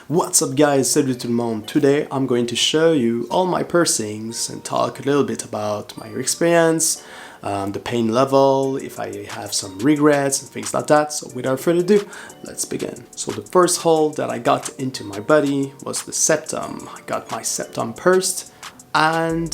What's up guys, salut tout le monde. Today I'm going to show you all my piercings and talk a little bit about my experience, the pain level, if I have some regrets and things like that. So without further ado, let's begin. So the first hole that I got into my body was the septum. I got my septum pierced and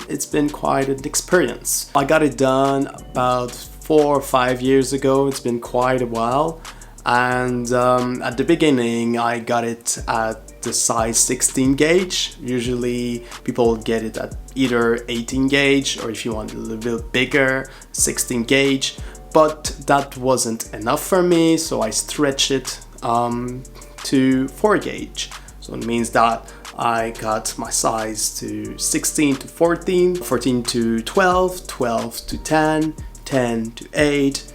it's been quite an experience. I got it done about 4 or 5 years ago. It's been quite a while. And at the beginning I got it at the size 16 gauge. Usually people get it at either 18 gauge or if you want a little bit bigger, 16 gauge. But that wasn't enough for me, so I stretched it to 4 gauge. So it means that I got my size to 16 to 14, 14 to 12, 12 to 10, 10 to 8.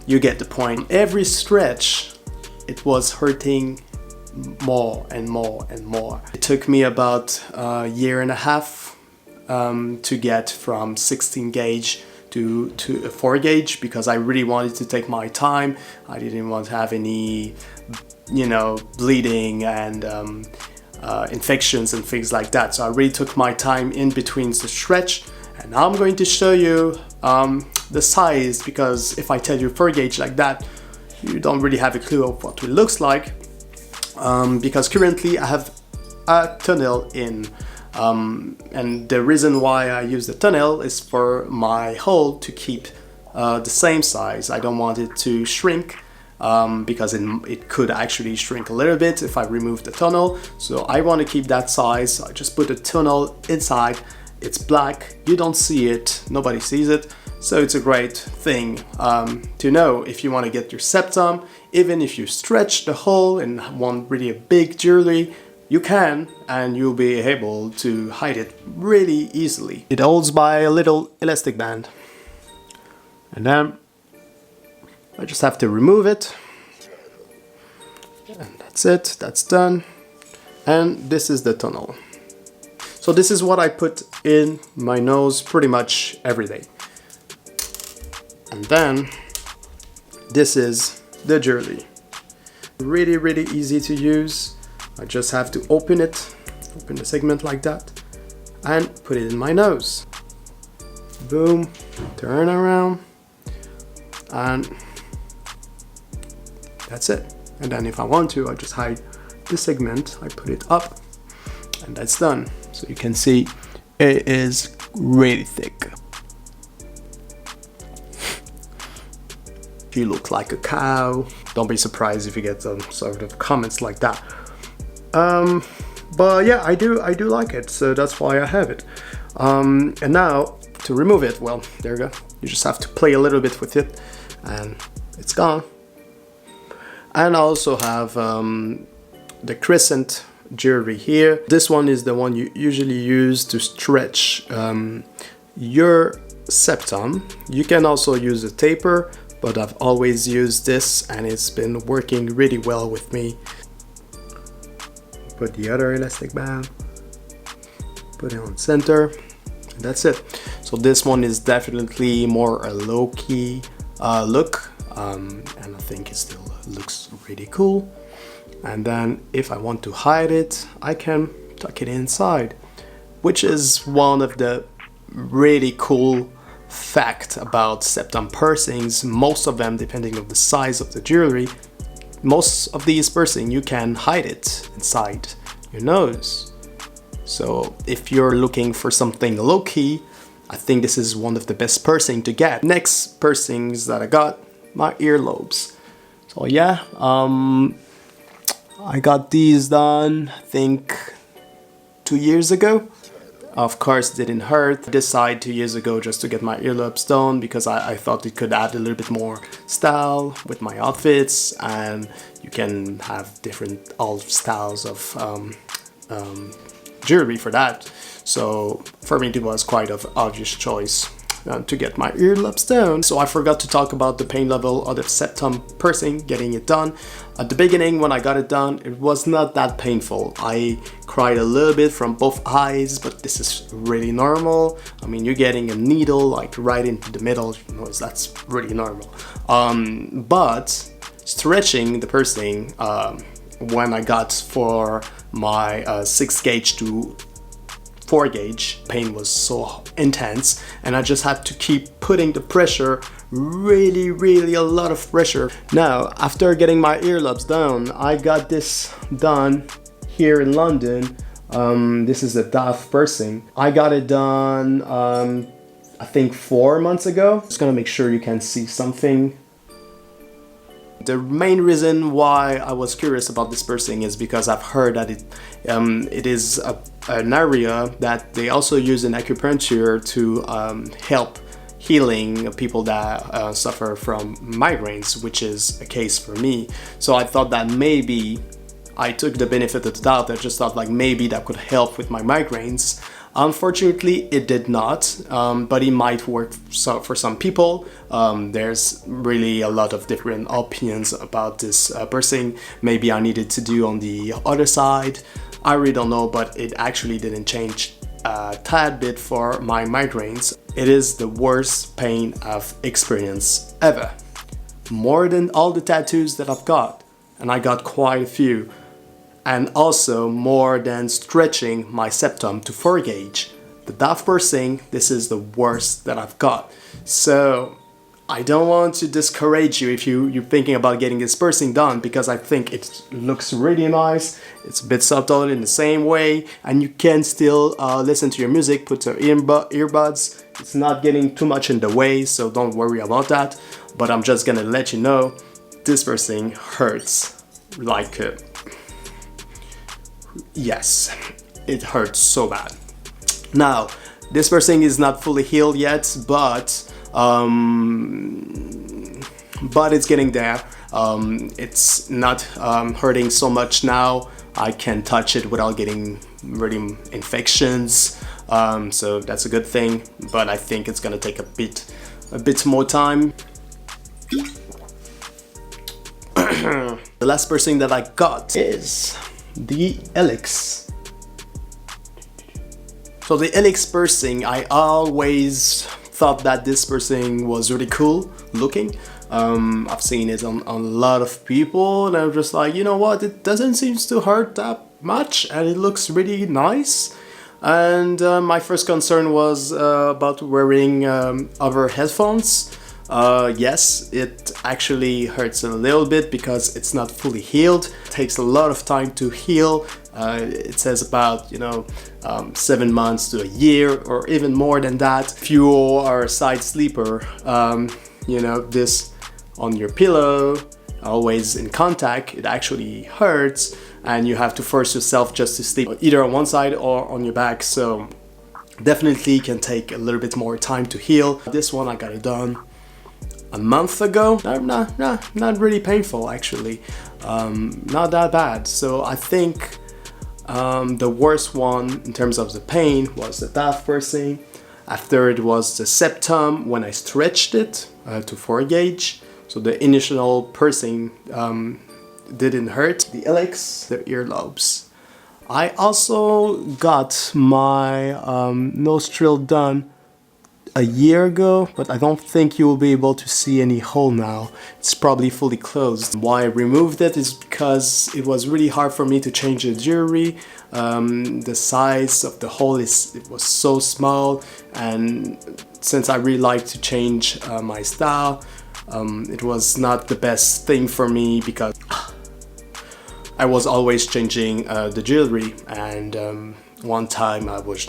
You get the point. Every stretch, it was hurting more and more and more. It took me about a year and a half to get from 16 gauge to a 4 gauge because I really wanted to take my time. I didn't want to have any, bleeding and infections and things like that. So I really took my time in between the stretch. And now I'm going to show you the size, because if I tell you 4 gauge like that, you don't really have a clue of what it looks like. Because currently I have a tunnel in, and the reason why I use the tunnel is for my hole to keep the same size. I don't want it to shrink because it could actually shrink a little bit if I remove the tunnel. So I want to keep that size. So I just put a tunnel inside. It's black, you don't see it, nobody sees it, so it's a great thing to know if you want to get your septum. Even if you stretch the hole and want really a big jewelry, you can, and you'll be able to hide it really easily. It holds by a little elastic band, and then I just have to remove it, and that's it, that's done. And this is the tunnel. So this is what I put in my nose pretty much every day. And then this is the jewelry. Really, really easy to use. I just have to open the segment like that, and put it in my nose. Boom, turn around, and that's it. And then if I want to, I just hide the segment, I put it up, and that's done. So you can see it is really thick. You look like a cow. Don't be surprised if you get some sort of comments like that. But yeah, I do like it, so that's why I have it. And now to remove it, well, there you go. You just have to play a little bit with it, and it's gone. And I also have the crescent jewelry here. This one is the one you usually use to stretch your septum. You can also use a taper, but I've always used this and it's been working really well with me. Put the other elastic band, put it on center, and that's it. So this one is definitely more a low-key look, and I think it still looks really cool. And then if I want to hide it, I can tuck it inside, which is one of the really cool fact about septum piercings. Most of them, depending on the size of the jewelry, most of these piercings you can hide it inside your nose. So if you're looking for something low-key, I think this is one of the best piercing to get. Next piercings that I got, my earlobes. So yeah, I got these done, I think 2 years ago. Of course, it didn't hurt. I decided 2 years ago just to get my earlobes done because I thought it could add a little bit more style with my outfits, and you can have different all styles of jewelry for that. So for me, it was quite an obvious choice to get my earlobes done. So I forgot to talk about the pain level of the septum piercing, getting it done. At the beginning when I got it done, it was not that painful. I cried a little bit from both eyes, but this is really normal. I mean, you're getting a needle like right into the middle, that's really normal. But stretching the piercing, when I got for my 6 gauge to 4 gauge, pain was so intense and I just had to keep putting the pressure, really a lot of pressure. Now, after getting my earlobes done, I got this done here in London. This is a DAITH piercing. I got it done I think 4 months ago. Just gonna make sure you can see something. The main reason why I was curious about this piercing is because I've heard that it is an area that they also use in acupuncture to help healing people that suffer from migraines, which is a case for me. So I thought that maybe I took the benefit of the doubt. I just thought like maybe that could help with my migraines. Unfortunately, it did not, but it might work for some people. There's really a lot of different opinions about this piercing. Maybe I needed to do on the other side. I really don't know, but it actually didn't change a tad bit for my migraines. It is the worst pain I've experienced ever. More than all the tattoos that I've got, and I got quite a few. And also more than stretching my septum to 4 gauge. The DAITH piercing, this is the worst that I've got. So I don't want to discourage you if you're thinking about getting this piercing done, because I think it looks really nice. It's a bit subtle in the same way, and you can still listen to your music, put your earbuds. It's not getting too much in the way, so don't worry about that. But I'm just gonna let you know, this piercing hurts like yes, it hurts so bad. Now, this piercing is not fully healed yet, but it's getting there. It's not hurting so much now. I can touch it without getting really infections, so that's a good thing. But I think it's gonna take a bit more time. The last piercing that I got is the HELIX. So the HELIX piercing, I always thought that this piercing was really cool looking. I've seen it on a lot of people, and I'm just like, you know what, it doesn't seem to hurt that much, and it looks really nice. And my first concern was about wearing other headphones. Yes, it actually hurts a little bit because it's not fully healed. It takes a lot of time to heal. It says about 7 months to a year, or even more than that. If you are a side sleeper, this on your pillow, always in contact, it actually hurts, and you have to force yourself just to sleep either on one side or on your back. So definitely can take a little bit more time to heal. This one I got it done a month ago. Not really painful actually, not that bad. So I think the worst one in terms of the pain was the DAITH piercing. After it was the septum when I stretched it to 4 gauge. So the initial piercing didn't hurt. The HELIX, the earlobes. I also got my nostril done a year ago, but I don't think you will be able to see any hole now. It's probably fully closed. Why I removed it is because it was really hard for me to change the jewelry. The size of the hole it was so small, and since I really like to change my style, it was not the best thing for me because I was always changing the jewelry, and one time I was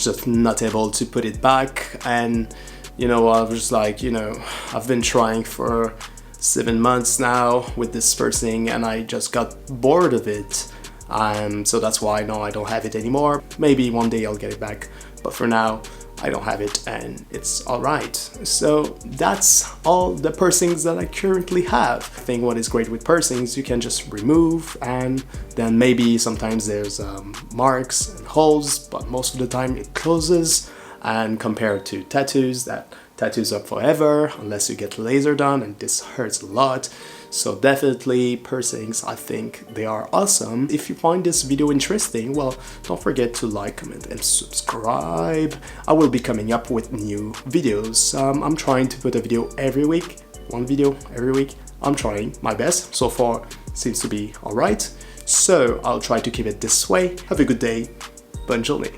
just not able to put it back, and I was just like, I've been trying for 7 months now with this piercing, and I just got bored of it. So that's why no, I don't have it anymore. Maybe one day I'll get it back, but for now I don't have it, and it's alright. So that's all the piercings that I currently have. I think what is great with piercings, you can just remove, and then maybe sometimes there's marks and holes, but most of the time it closes. And compared to tattoos are forever unless you get laser done, and this hurts a lot. So definitely piercings, I think they are awesome. If you find this video interesting, well, don't forget to like, comment, and subscribe. I will be coming up with new videos. I'm trying to put a video every week, one video every week. I'm trying my best. So far, seems to be alright. So I'll try to keep it this way. Have a good day. Bonne journée.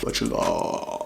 Much love.